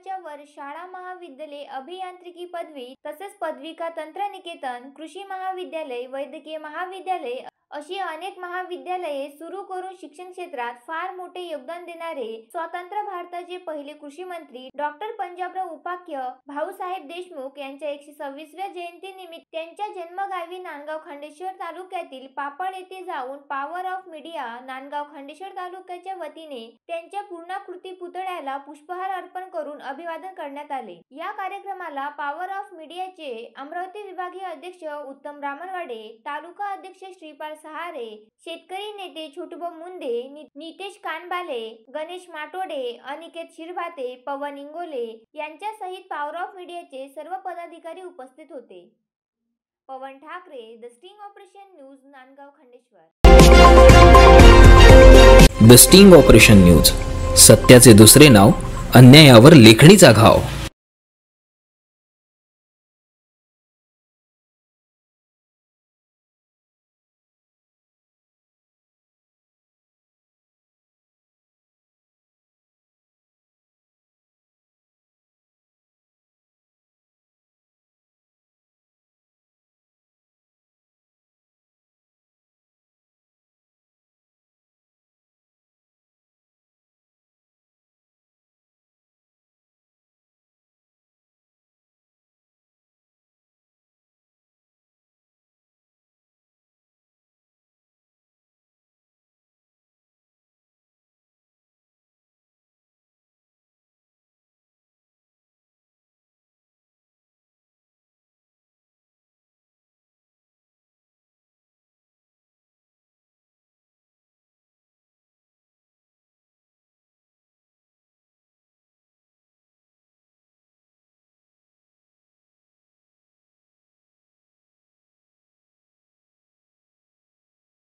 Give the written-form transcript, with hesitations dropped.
वर्षाच्या वर शाळा महाविद्यालय अभियांत्रिकी पदवी तसेच पदविका तंत्रनिकेतन कृषी महाविद्यालय वैद्यकीय महाविद्यालय अशी अनेक महाविद्यालये सुरू करून शिक्षण क्षेत्रात फार मोठे योगदान देणारे स्वतंत्र भारताचे पहिले कृषी मंत्री डॉक्टर पंजाबराव उपाख्य भाऊसाहेब देशमुख यांच्या 126व्या जयंतीनिमित्त त्यांच्या जन्मगावी नांदगाव खंडेश्वर तालुक्यातील पापड येथे जाऊन power of media Nandgaon Khandeshwar तालुक्याच्या वतीने त्यांच्या पूर्णाकृती पुतळ्याला पुष्पहार अर्पण करून अभिवादन करण्यात आले। या कार्यक्रमाला पॉवर ऑफ मीडियाचे अमरावती विभागीय अध्यक्ष उत्तम रामनवाडे, तालुका अध्यक्ष श्रीपाल सहारे, शेतकरी नेते छोटूभाऊ मुंडे, नितेश कानबाले, गणेश माटोडे, अनिकेत शिरभाते, पवन इंगोले यांच्यासहित पॉवर ऑफ मीडियाचे सर्व पदाधिकारी उपस्थित होते। Pavan Thakare, the sting operation news, Nandgaon Khandeshwar. The sting operation news, सत्याचे दुसरे नाव, अन्यायावर लेखणीचा घाव।